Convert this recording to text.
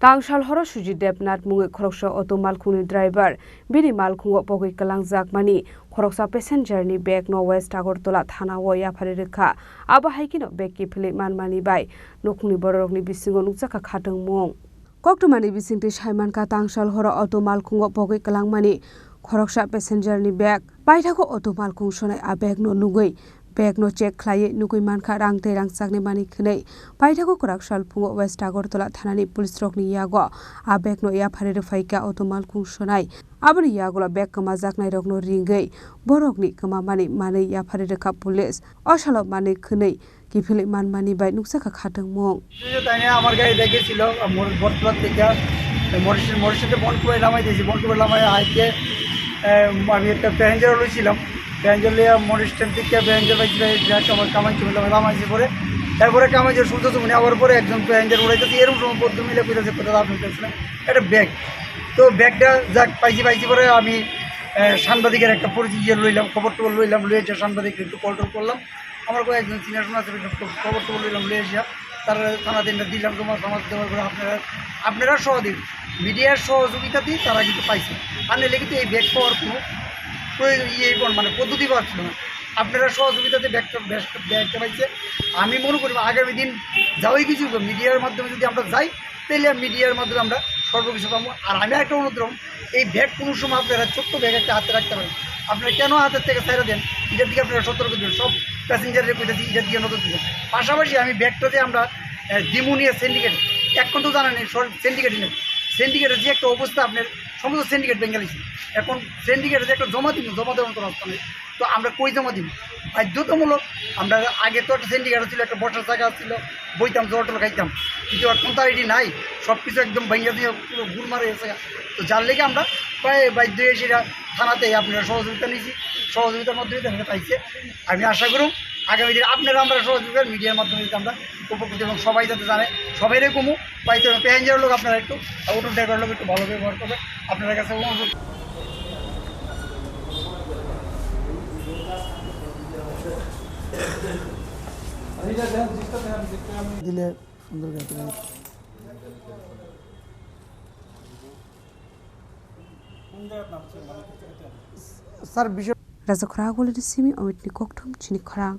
Tangshal horo Suji Debnat mungi khoroksa auto malkhungni driver bini malkhungo pogoi kalangjak mani khoroksa passenger ni bag no West Agartala thana o yaphari rekha aba haikino bag ki phile manmani bai nokhungni borokni bisingo nukjaka khatang mong koktumani bisingti Saiman ka Tangshal horo auto malkhungo pogoi kalangmani khoroksa passenger ni bag paithako auto malkhung sonai a bag no nugoi bag no check khlai nugui mankha rangte rangchakni mani khunei paithako korak salphungo West Agartala thanani police rokni yago a bag no yaphari refaika auto malkhung sonai aboni yagola bag kama jaknai rokno ringei borokni kama mani manei yaphari rekha police osalo mani khunei কিফিলে মানমানি বাই নুকসাকা খাটং মং তাই আমার গাড়ি দেখেছিল বটতলা থেকে মরিশাসে বন্ধ করে নামাই দিয়েছি বন্ধ করে নামাই হাইতে আমি একটা প্যাসেঞ্জার লইছিলাম প্যাসেঞ্জার লিয়ে মরিশাস থেকে প্যাসেঞ্জার বাইক আমার কামাইছি বললাম নামাইছি পরে তারপরে কামাইছি শুনতেছি মনে আবার পরে একজন প্যাসেঞ্জার উড়াইতেছে এরকম সময় বদ্ধ মিলে কইতেছে কোথাও আপনি দেখছিলেন একটা ব্যাগ তো ব্যাগটা যাক পাইছি পরে আমি সাংবাদিকের একটা পরিচিত লইলাম খবর টবর লইলাম লইয়ে সাংবাদিক একটু কল টল করলাম আমার কোনো একজন সিনিয়র শোনা আছে খবর টবর লইলাম লইয়ে এসে তারা থানা দিনটা দিলাম তোমার সমাজ দেওয়ার পরে আপনারা সহযোগী মিডিয়ার সহযোগিতাতেই তারা কিন্তু পাইছে আর নাহলে কিন্তু এই ব্যাগ পাওয়ার কোনো মানে পদ্ধতি পাওয়া ছিল না আপনারা সহযোগিতাতে ব্যাগটা পাইছে আমি মনে করি আগামী দিন যাওয়াই কিছু মিডিয়ার মাধ্যমে যদি আমরা যাই তাহলে মিডিয়ার মাধ্যমে আমরা সর্বকিছু পাবো আর আমি একটা অনুদ্রম এই ব্যাগ কোনো সময় আপনারা ছোট্ট ব্যাগ একটা হাতে রাখতে পারেন আপনারা কেন হাতের থেকে ছেড়ে দেন এটার দিকে আপনারা সতর্ক দেবেন সব প্যাসেঞ্জারের কইতেছি এটার দিকে নজর দেবেন পাশাপাশি আমি ব্যাগটাতে আমরা ডিমোনিয়া সিন্ডিকেট এখন তো জানেন সিন্ডিকেটই নেই সিন্ডিকেটের যে একটা অবস্থা আপনার সমস্ত সিন্ডিকেট বেঙ্গালিছি এখন সিন্ডিকেটের যে একটা জমা দেওয়ার কোনো রাস্তা নেই তো আমরা কই জমা দিব বাধ্যতামূলক আমরা আগে তো একটা সিন্ডিকেট ছিল একটা বসার জায়গা ছিল বইতাম জল খাইতাম কিন্তু এখন তো এটি নাই সব কিছু একদম ভেঙে দিয়ে পুরো গুড় মারে এসে তো যার লেগে আমরা প্রায় বাধ্য হয়ে সেটা থানাতে আপনারা সহযোগিতা নিয়েছি সহযোগিতার মাধ্যমে দেখা পাইছে আমি আশা করুন আগামী দিনে আপনারা আমরা সহযোগিতা মিডিয়ার মাধ্যমে যদি আমরা উপকৃত এবং সবাই যাতে জানে সবাই কমু পাইতে প্যাসেঞ্জারের লোক আপনারা একটু অটো ড্রাইভারের লোক একটু ভালো ব্যবহার করবে আপনাদের কাছে অনুরোধ দিলে সুন্দর স্যার বিষয় Raja Khara Golden Simi Omitni Koktum Chini Khara